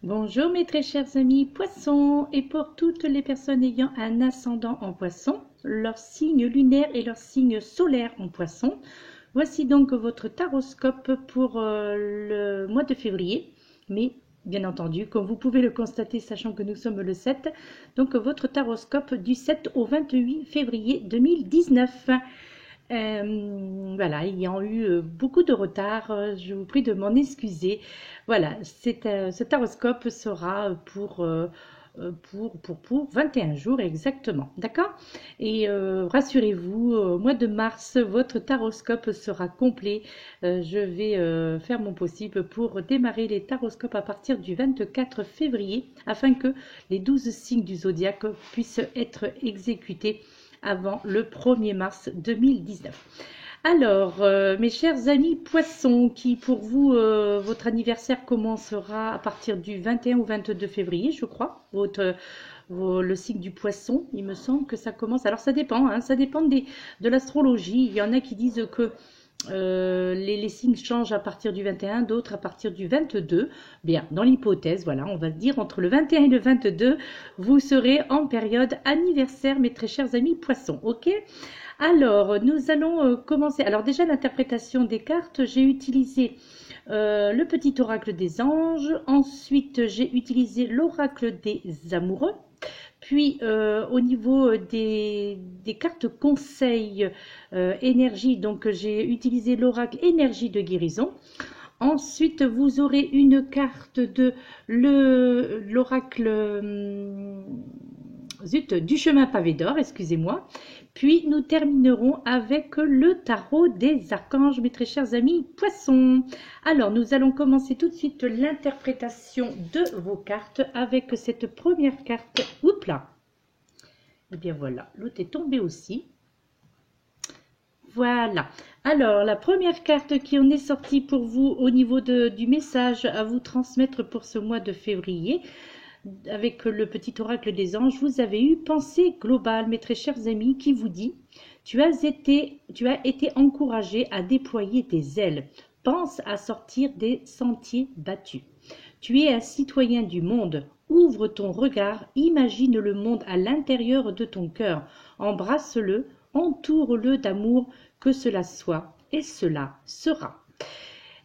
Bonjour mes très chers amis poissons, et pour toutes les personnes ayant un ascendant en poisson, leur signe lunaire et leur signe solaire en poisson, voici donc votre taroscope pour le mois de février. Mais bien entendu, comme vous pouvez le constater, sachant que nous sommes le 7, donc votre taroscope du 7 au 28 février 2019. Voilà, ayant eu beaucoup de retard, je vous prie de m'en excuser. Voilà, ce taroscope sera pour 21 jours exactement, d'accord? Et rassurez-vous, au mois de mars, votre taroscope sera complet. Je vais faire mon possible pour démarrer les taroscopes à partir du 24 février, afin que les 12 signes du zodiaque puissent être exécutés avant le 1er mars 2019. Alors, mes chers amis poissons, qui pour vous, votre anniversaire commencera à partir du 21 au 22 février, je crois, le signe du poisson, il me semble que ça commence. Alors ça dépend, hein, ça dépend de l'astrologie. Il y en a qui disent que les signes changent à partir du 21, d'autres à partir du 22. Bien, dans l'hypothèse, voilà, on va dire entre le 21 et le 22, vous serez en période anniversaire, mes très chers amis poissons, ok? Alors, nous allons commencer. Alors déjà, l'interprétation des cartes, j'ai utilisé le petit oracle des anges, ensuite j'ai utilisé l'oracle des amoureux, puis au niveau des cartes conseils énergie, donc j'ai utilisé l'oracle énergie de guérison. Ensuite, vous aurez une carte de l'oracle du chemin pavé d'or, excusez-moi. Puis nous terminerons avec le tarot des archanges, mes très chers amis poissons. Alors, nous allons commencer tout de suite l'interprétation de vos cartes avec cette première carte. Oups là. Et bien voilà, l'autre est tombé aussi. Voilà. Alors, la première carte qui en est sortie pour vous au niveau du message à vous transmettre pour ce mois de février, avec le petit oracle des anges, vous avez eu pensée globale, mes très chers amis, qui vous dit: tu as été encouragé à déployer tes ailes. Pense à sortir des sentiers battus. Tu es un citoyen du monde. Ouvre ton regard, imagine le monde à l'intérieur de ton cœur. Embrasse-le, entoure-le d'amour, que cela soit, et cela sera.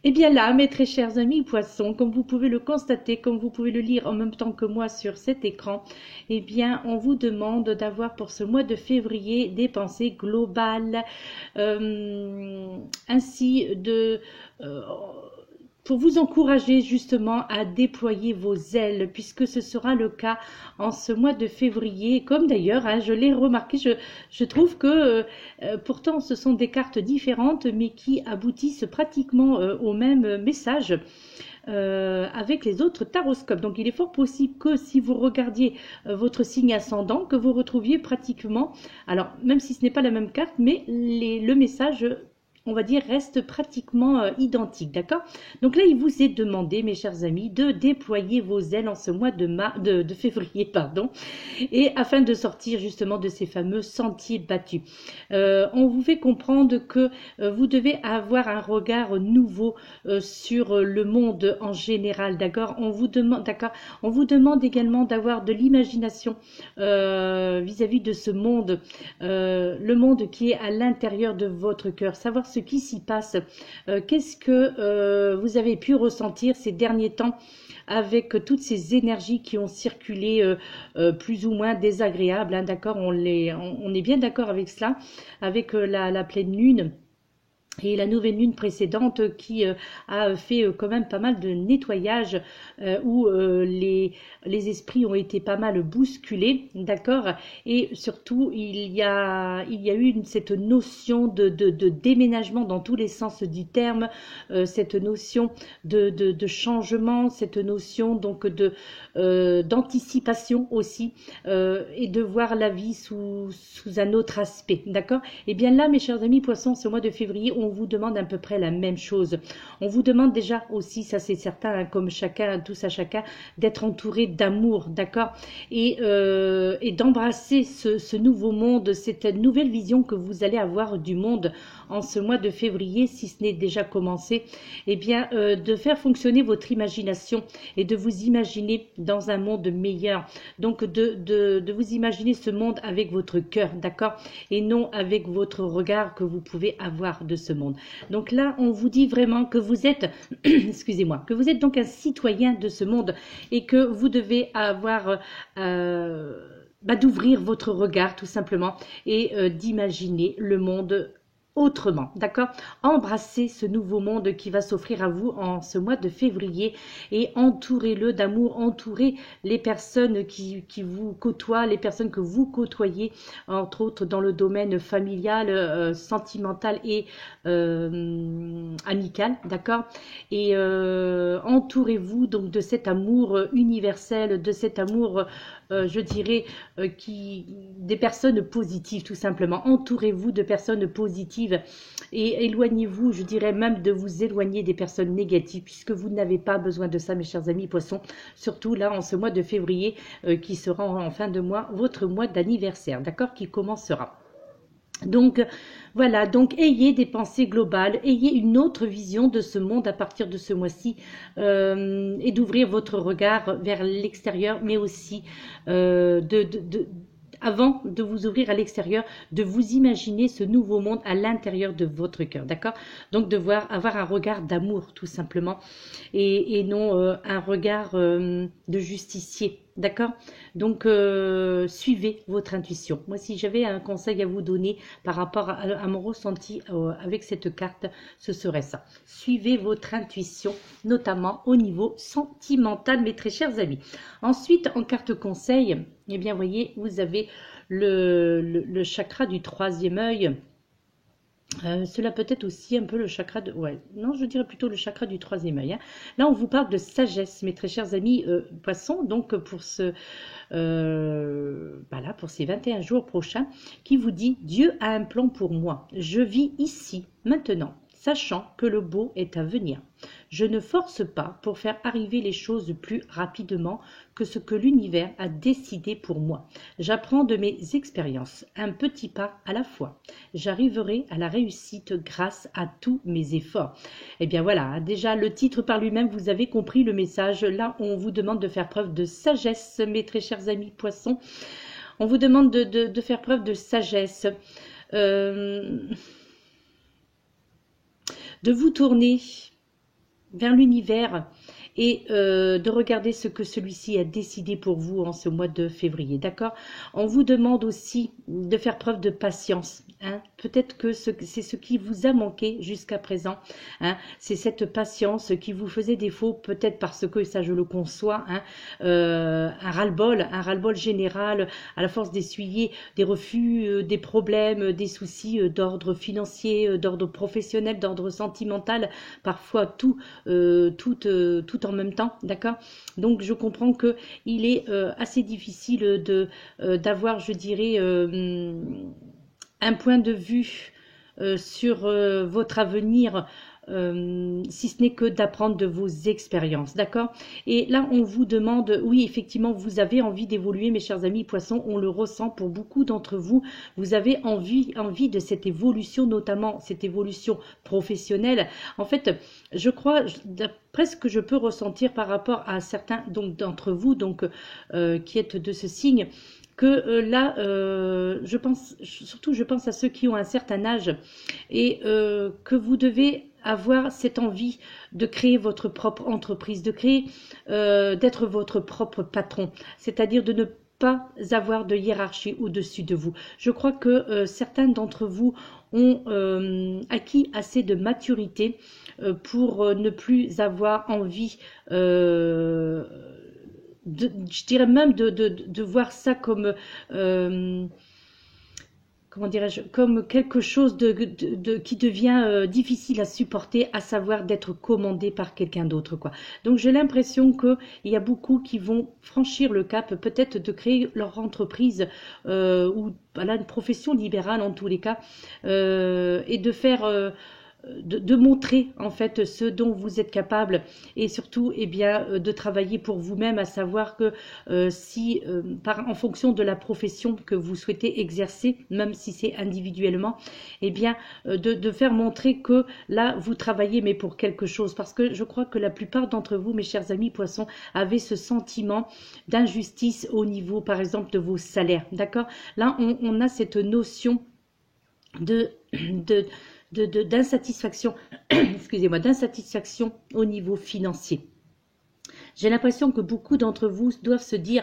Et bien là, mes très chers amis poissons, comme vous pouvez le constater, comme vous pouvez le lire en même temps que moi sur cet écran, eh bien, on vous demande d'avoir pour ce mois de février des pensées globales, ainsi pour vous encourager justement à déployer vos ailes, puisque ce sera le cas en ce mois de février. Comme d'ailleurs, hein, je l'ai remarqué, je trouve que pourtant ce sont des cartes différentes, mais qui aboutissent pratiquement au même message. Avec les autres taroscopes. Donc il est fort possible que si vous regardiez votre signe ascendant, que vous retrouviez pratiquement, alors même si ce n'est pas la même carte, mais le message, on va dire, reste pratiquement identique, d'accord? Donc là, il vous est demandé, mes chers amis, de déployer vos ailes en ce mois de février, pardon, et afin de sortir justement de ces fameux sentiers battus. On vous fait comprendre que vous devez avoir un regard nouveau sur le monde en général, d'accord? On vous demande également d'avoir de l'imagination vis-à-vis de ce monde, le monde qui est à l'intérieur de votre cœur, savoir ce qui s'y passe, qu'est-ce que vous avez pu ressentir ces derniers temps avec toutes ces énergies qui ont circulé plus ou moins désagréables, hein, d'accord, on est bien d'accord avec cela, avec la pleine lune et la nouvelle lune précédente qui a fait quand même pas mal de nettoyage, où les esprits ont été pas mal bousculés, d'accord, et surtout il y a eu cette notion de déménagement dans tous les sens du terme, cette notion de changement, cette notion donc d'anticipation aussi, et de voir la vie sous un autre aspect, d'accord. Et bien là, mes chers amis poissons, ce mois de février, on vous demande à peu près la même chose. On vous demande déjà aussi, ça c'est certain, hein, comme chacun, tous à chacun, d'être entouré d'amour, d'accord, et d'embrasser ce nouveau monde, cette nouvelle vision que vous allez avoir du monde en ce mois de février, si ce n'est déjà commencé, eh bien, de faire fonctionner votre imagination et de vous imaginer dans un monde meilleur. Donc, de vous imaginer ce monde avec votre cœur, d'accord, et non avec votre regard que vous pouvez avoir de ce monde. Donc là, on vous dit vraiment que vous êtes, excusez-moi, que vous êtes donc un citoyen de ce monde et que vous devez avoir d'ouvrir votre regard tout simplement et d'imaginer le monde autrement, d'accord? Embrassez ce nouveau monde qui va s'offrir à vous en ce mois de février et entourez-le d'amour, entourez les personnes qui vous côtoient, les personnes que vous côtoyez, entre autres dans le domaine familial, sentimental et amical, d'accord? Et entourez-vous donc de cet amour universel, de cet amour je dirais, des personnes positives, tout simplement. Entourez-vous de personnes positives et éloignez-vous, je dirais même de vous éloigner des personnes négatives, puisque vous n'avez pas besoin de ça, mes chers amis poissons, surtout là, en ce mois de février, qui sera en fin de mois, votre mois d'anniversaire, d'accord, qui commencera. Donc voilà, donc ayez des pensées globales, ayez une autre vision de ce monde à partir de ce mois-ci et d'ouvrir votre regard vers l'extérieur, mais aussi avant de vous ouvrir à l'extérieur, de vous imaginer ce nouveau monde à l'intérieur de votre cœur, d'accord? Donc de avoir un regard d'amour tout simplement et non un regard de justicier. D'accord? Donc, suivez votre intuition. Moi, si j'avais un conseil à vous donner par rapport à mon ressenti avec cette carte, ce serait ça. Suivez votre intuition, notamment au niveau sentimental, mes très chers amis. Ensuite, en carte conseil, eh bien, voyez, vous avez le chakra du troisième œil. Cela peut être aussi un peu le chakra de... Ouais, non, je dirais plutôt le chakra du troisième œil. Hein. Là, on vous parle de sagesse, mes très chers amis poissons, donc pour voilà, pour ces 21 jours prochains, qui vous dit « Dieu a un plan pour moi. Je vis ici, maintenant, sachant que le beau est à venir. Je ne force pas pour faire arriver les choses plus rapidement que ce que l'univers a décidé pour moi. J'apprends de mes expériences, un petit pas à la fois. J'arriverai à la réussite grâce à tous mes efforts. » Eh bien voilà, déjà le titre par lui-même, vous avez compris le message. Là, on vous demande de faire preuve de sagesse, mes très chers amis poissons. On vous demande de faire preuve de sagesse. De vous tourner vers l'univers et de regarder ce que celui-ci a décidé pour vous en ce mois de février, d'accord? On vous demande aussi de faire preuve de patience, hein? Peut-être que c'est ce qui vous a manqué jusqu'à présent, hein? C'est cette patience qui vous faisait défaut, peut-être parce que, ça je le conçois, hein, un ras-le-bol général, à la force d'essuyer des refus, des problèmes, des soucis d'ordre financier, d'ordre professionnel, d'ordre sentimental, parfois tout en même temps, d'accord? Donc je comprends que il est assez difficile d'avoir, je dirais, un point de vue sur votre avenir, si ce n'est que d'apprendre de vos expériences, d'accord? Et là, on vous demande, oui, effectivement, vous avez envie d'évoluer, mes chers amis poissons, on le ressent pour beaucoup d'entre vous, vous avez envie de cette évolution, notamment cette évolution professionnelle. En fait, je crois, d'après ce que je peux ressentir par rapport à certains d'entre vous, donc qui êtes de ce signe, que là, je pense à ceux qui ont un certain âge et que vous devez avoir cette envie de créer votre propre entreprise, de créer, d'être votre propre patron, c'est-à-dire de ne pas avoir de hiérarchie au-dessus de vous. Je crois que certains d'entre vous ont acquis assez de maturité pour ne plus avoir envie je dirais même de voir ça comme, comment dirais-je, comme quelque chose qui devient difficile à supporter, à savoir d'être commandé par quelqu'un d'autre, quoi. Donc j'ai l'impression qu'il y a beaucoup qui vont franchir le cap, peut-être de créer leur entreprise ou voilà, une profession libérale en tous les cas, et de faire de montrer en fait ce dont vous êtes capable et surtout eh bien, de travailler pour vous-même, à savoir que si en fonction de la profession que vous souhaitez exercer, même si c'est individuellement, eh bien de faire montrer que là vous travaillez mais pour quelque chose, parce que je crois que la plupart d'entre vous, mes chers amis poissons, avaient ce sentiment d'injustice au niveau par exemple de vos salaires, d'accord. Là on a cette notion d'insatisfaction, excusez-moi, d'insatisfaction au niveau financier. J'ai l'impression que beaucoup d'entre vous doivent se dire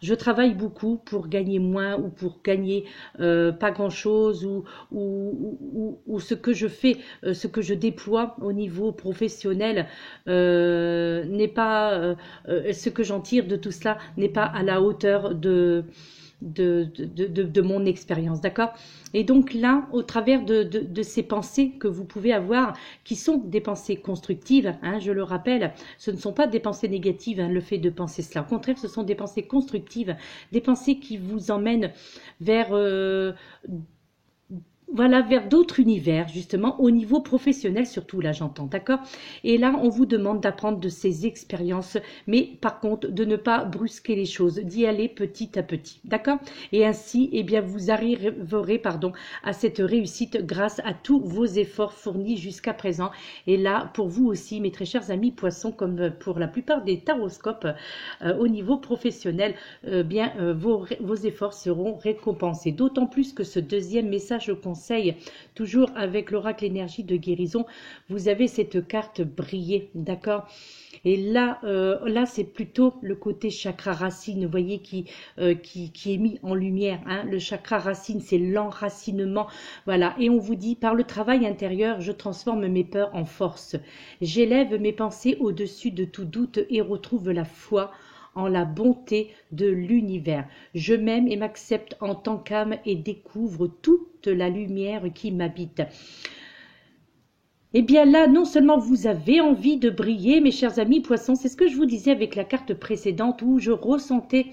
je travaille beaucoup pour gagner moins ou pour gagner pas grand-chose ou ce que je fais, ce que je déploie au niveau professionnel n'est pas, ce que j'en tire de tout cela n'est pas à la hauteur de mon expérience, d'accord. Et donc là, au travers de ces pensées que vous pouvez avoir, qui sont des pensées constructives, hein, je le rappelle, ce ne sont pas des pensées négatives, hein, le fait de penser cela. Au contraire, ce sont des pensées constructives, des pensées qui vous emmènent vers voilà, vers d'autres univers, justement, au niveau professionnel surtout, là j'entends, d'accord. Et là, on vous demande d'apprendre de ces expériences, mais par contre, de ne pas brusquer les choses, d'y aller petit à petit, d'accord. Et ainsi, eh bien, vous arriverez, pardon, à cette réussite grâce à tous vos efforts fournis jusqu'à présent. Et là, pour vous aussi, mes très chers amis poissons, comme pour la plupart des taroscopes, au niveau professionnel, bien, vos efforts seront récompensés. D'autant plus que ce deuxième message conseil, toujours avec l'oracle énergie de guérison, vous avez cette carte briller, d'accord. Et là, là c'est plutôt le côté chakra racine, vous voyez, qui est mis en lumière, hein. Le chakra racine, c'est l'enracinement, voilà. Et on vous dit, par le travail intérieur, je transforme mes peurs en force. J'élève mes pensées au-dessus de tout doute et retrouve la foi en la bonté de l'univers. Je m'aime et m'accepte en tant qu'âme et découvre toute la lumière qui m'habite. Eh bien là, non seulement vous avez envie de briller, mes chers amis poissons, c'est ce que je vous disais avec la carte précédente où je ressentais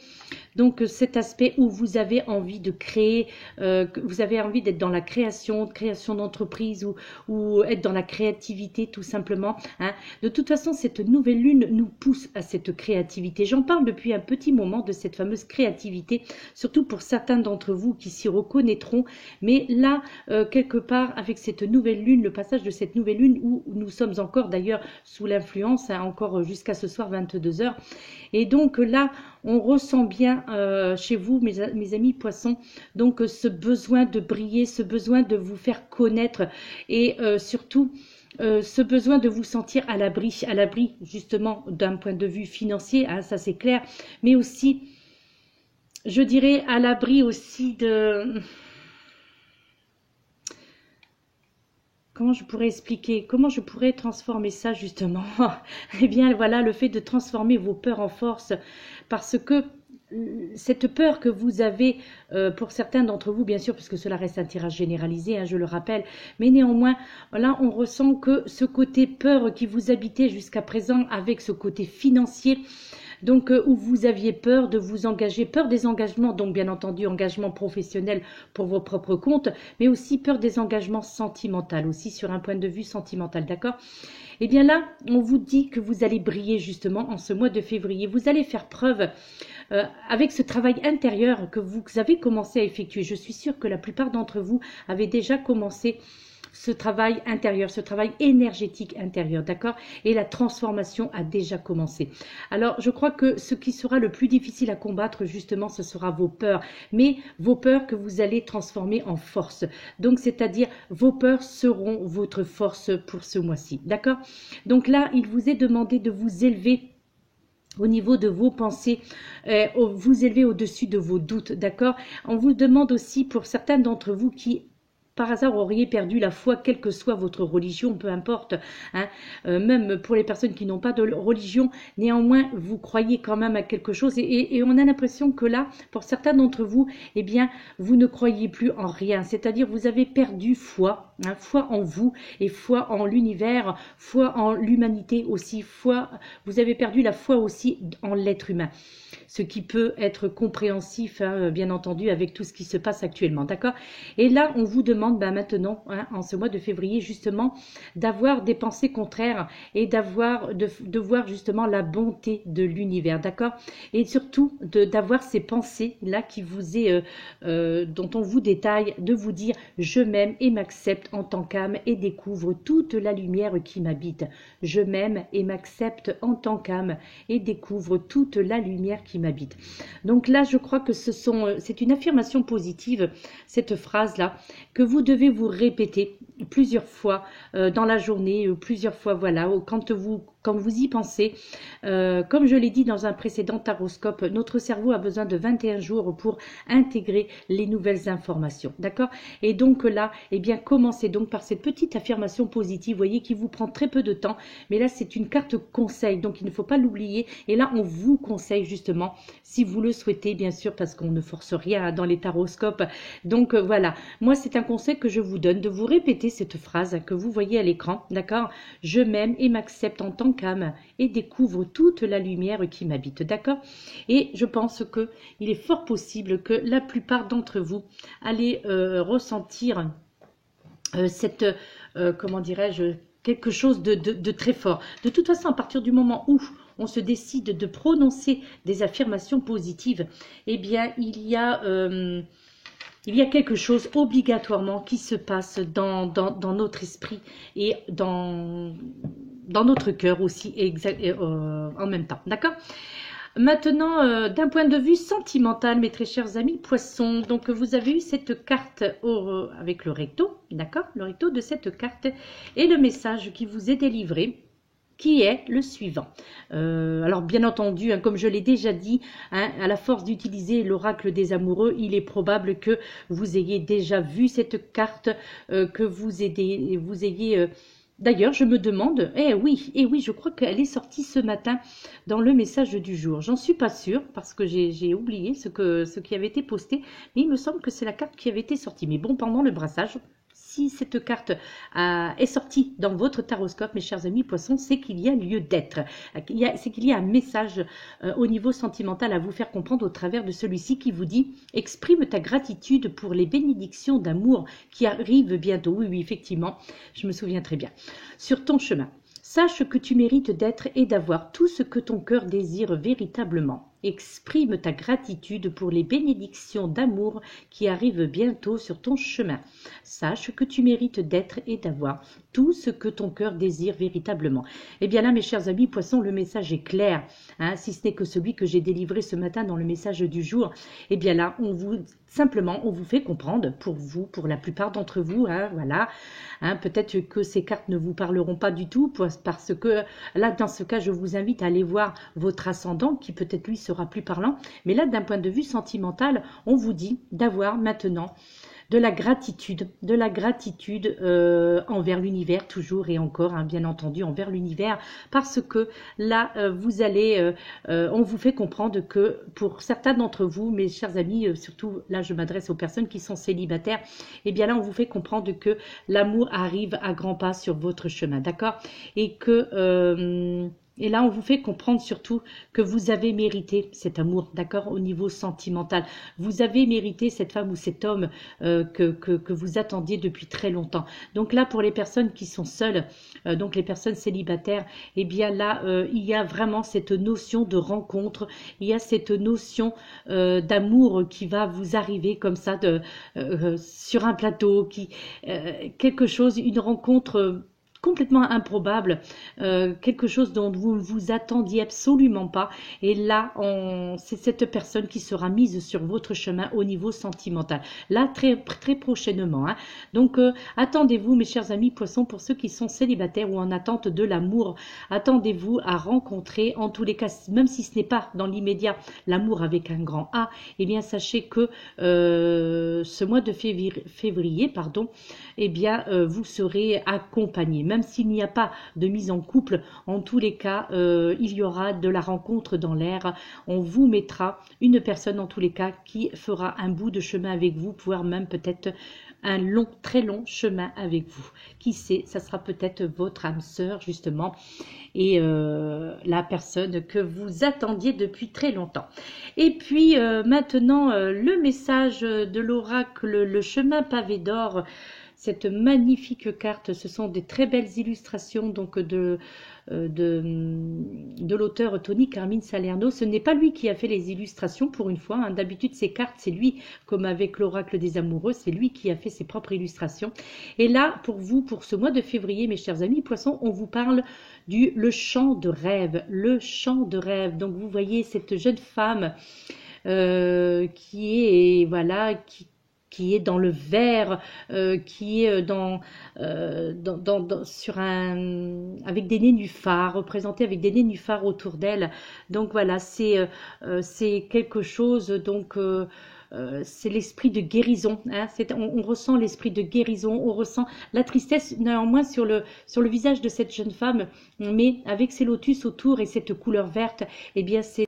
donc cet aspect où vous avez envie de créer, vous avez envie d'être dans la création d'entreprise ou être dans la créativité tout simplement, hein. De toute façon, cette nouvelle lune nous pousse à cette créativité. J'en parle depuis un petit moment de cette fameuse créativité, surtout pour certains d'entre vous qui s'y reconnaîtront. Mais là, quelque part, avec cette nouvelle lune, le passage de cette nouvelle lune où nous sommes encore d'ailleurs sous l'influence, hein, encore jusqu'à ce soir 22 h. Et donc là, on ressent bien chez vous, mes amis poissons, donc ce besoin de briller, ce besoin de vous faire connaître et surtout ce besoin de vous sentir à l'abri justement d'un point de vue financier, hein, ça c'est clair, mais aussi, je dirais, à l'abri aussi de... Comment je pourrais expliquer? Comment je pourrais transformer ça justement? Eh bien voilà, le fait de transformer vos peurs en force, parce que cette peur que vous avez, pour certains d'entre vous, bien sûr, puisque cela reste un tirage généralisé, hein, je le rappelle, mais néanmoins, là, on ressent que ce côté peur qui vous habitait jusqu'à présent avec ce côté financier, donc où vous aviez peur de vous engager, peur des engagements, donc bien entendu engagement professionnel pour vos propres comptes, mais aussi peur des engagements sentimentaux, aussi sur un point de vue sentimental, d'accord? Eh bien là, on vous dit que vous allez briller justement en ce mois de février, vous allez faire preuve avec ce travail intérieur que vous avez commencé à effectuer. Je suis sûre que la plupart d'entre vous avaient déjà commencé ce travail intérieur, ce travail énergétique intérieur, d'accord? Et la transformation a déjà commencé. Alors, je crois que ce qui sera le plus difficile à combattre, justement, ce sera vos peurs. Mais vos peurs que vous allez transformer en force. Donc, c'est-à-dire, vos peurs seront votre force pour ce mois-ci, d'accord? Donc là, il vous est demandé de vous élever au niveau de vos pensées, vous élever au-dessus de vos doutes, d'accord? On vous demande aussi, pour certains d'entre vous qui par hasard auriez perdu la foi, quelle que soit votre religion, peu importe, hein, même pour les personnes qui n'ont pas de religion, néanmoins, vous croyez quand même à quelque chose et on a l'impression que là, pour certains d'entre vous, eh bien, vous ne croyez plus en rien, c'est-à-dire vous avez perdu foi, hein, foi en vous et foi en l'univers, foi en l'humanité aussi, foi, vous avez perdu la foi aussi en l'être humain. ce qui peut être compréhensif, hein, bien entendu, avec tout ce qui se passe actuellement, d'accord? Et là, on vous demande maintenant, hein, en ce mois de février, justement, d'avoir des pensées contraires et de voir justement la bonté de l'univers, d'accord? Et surtout, d'avoir ces pensées-là qui vous est, dont on vous détaille, de vous dire, je m'aime et m'accepte en tant qu'âme et découvre toute la lumière qui m'habite. Je m'aime et m'accepte en tant qu'âme et découvre toute la lumière qui m'habite. Donc là, je crois que c'est une affirmation positive, cette phrase-là, que vous devez vous répéter plusieurs fois dans la journée, plusieurs fois, voilà, quand vous y pensez. Comme je l'ai dit dans un précédent taroscope, notre cerveau a besoin de 21 jours pour intégrer les nouvelles informations, d'accord? Et donc là, eh bien, commencez donc par cette petite affirmation positive, vous voyez, qui vous prend très peu de temps, mais là, c'est une carte conseil, donc il ne faut pas l'oublier. Et là, on vous conseille justement, si vous le souhaitez, bien sûr, parce qu'on ne force rien dans les taroscopes. Donc voilà, moi, c'est un conseil que je vous donne, de vous répéter cette phrase que vous voyez à l'écran, d'accord? Je m'aime et m'accepte en tant qu'âme et découvre toute la lumière qui m'habite, d'accord? Et je pense que il est fort possible que la plupart d'entre vous allez ressentir cette, comment dirais-je, quelque chose de très fort. De toute façon, à partir du moment où on se décide de prononcer des affirmations positives, eh bien, il y a quelque chose obligatoirement qui se passe dans notre esprit et dans notre cœur aussi, en même temps, d'accord? Maintenant, d'un point de vue sentimental, mes très chers amis poissons, donc vous avez eu cette carte avec le recto, d'accord? Le recto de cette carte et le message qui vous est délivré, qui est le suivant. Alors bien entendu, hein, comme je l'ai déjà dit, hein, à la force d'utiliser l'oracle des amoureux, il est probable que vous ayez déjà vu cette carte, que vous ayez... D'ailleurs, je me demande, eh oui, je crois qu'elle est sortie ce matin dans le message du jour. J'en suis pas sûre parce que j'ai oublié ce qui avait été posté, mais il me semble que c'est la carte qui avait été sortie. Mais bon, pendant le brassage, si cette carte est sortie dans votre taroscope, mes chers amis poissons, c'est qu'il y a lieu d'être. C'est qu'il y a un message au niveau sentimental à vous faire comprendre au travers de celui-ci qui vous dit « Exprime ta gratitude pour les bénédictions d'amour qui arrivent bientôt. » Oui, effectivement, je me souviens très bien. Sur ton chemin. Sache que tu mérites d'être et d'avoir tout ce que ton cœur désire véritablement. Exprime ta gratitude pour les bénédictions d'amour qui arrivent bientôt sur ton chemin. Sache que tu mérites d'être et d'avoir tout ce que ton cœur désire véritablement. Eh bien là, mes chers amis poissons, le message est clair, hein, si ce n'est que celui que j'ai délivré ce matin dans le message du jour. Eh bien là, on vous fait comprendre, pour la plupart d'entre vous, hein, voilà, hein, peut-être que ces cartes ne vous parleront pas du tout, parce que là, dans ce cas, je vous invite à aller voir votre ascendant, qui peut-être lui sera plus parlant, mais là, d'un point de vue sentimental, on vous dit d'avoir maintenant de la gratitude envers l'univers, toujours et encore, hein, bien entendu, envers l'univers, parce que là, on vous fait comprendre que pour certains d'entre vous, mes chers amis, surtout là, je m'adresse aux personnes qui sont célibataires, et bien là, on vous fait comprendre que l'amour arrive à grands pas sur votre chemin, d'accord? Et que... et là, on vous fait comprendre surtout que vous avez mérité cet amour, d'accord, au niveau sentimental. Vous avez mérité cette femme ou cet homme que vous attendiez depuis très longtemps. Donc là, pour les personnes qui sont seules, donc les personnes célibataires, eh bien là, il y a vraiment cette notion de rencontre, il y a cette notion d'amour qui va vous arriver comme ça sur un plateau, quelque chose, une rencontre complètement improbable, quelque chose dont vous ne vous attendiez absolument pas. Et là, c'est cette personne qui sera mise sur votre chemin au niveau sentimental. Là, très, très prochainement. Hein. Donc, attendez-vous, mes chers amis poissons, pour ceux qui sont célibataires ou en attente de l'amour, attendez-vous à rencontrer, en tous les cas, même si ce n'est pas dans l'immédiat l'amour avec un grand A, eh bien, sachez que ce mois de février, pardon, eh bien, vous serez accompagné. même s'il n'y a pas de mise en couple, en tous les cas, il y aura de la rencontre dans l'air. On vous mettra une personne, en tous les cas, qui fera un bout de chemin avec vous, voire même peut-être un long, très long chemin avec vous. Qui sait, ça sera peut-être votre âme sœur, justement, et la personne que vous attendiez depuis très longtemps. Et puis, maintenant, le message de l'oracle, le chemin pavé d'or, cette magnifique carte, ce sont des très belles illustrations donc de l'auteur Tony Carmine Salerno. Ce n'est pas lui qui a fait les illustrations pour une fois, hein. D'habitude ces cartes c'est lui, comme avec l'oracle des amoureux, c'est lui qui a fait ses propres illustrations. Et là pour vous, pour ce mois de février, mes chers amis poissons, on vous parle du le chant de rêve, le chant de rêve. Donc vous voyez cette jeune femme qui est voilà, qui est dans le vert, qui est sur avec des nénuphars, représenté avec des nénuphars autour d'elle. Donc voilà, c'est quelque chose, donc c'est l'esprit de guérison, hein. On ressent l'esprit de guérison, on ressent la tristesse néanmoins sur le visage de cette jeune femme, mais avec ces lotus autour et cette couleur verte, eh bien c'est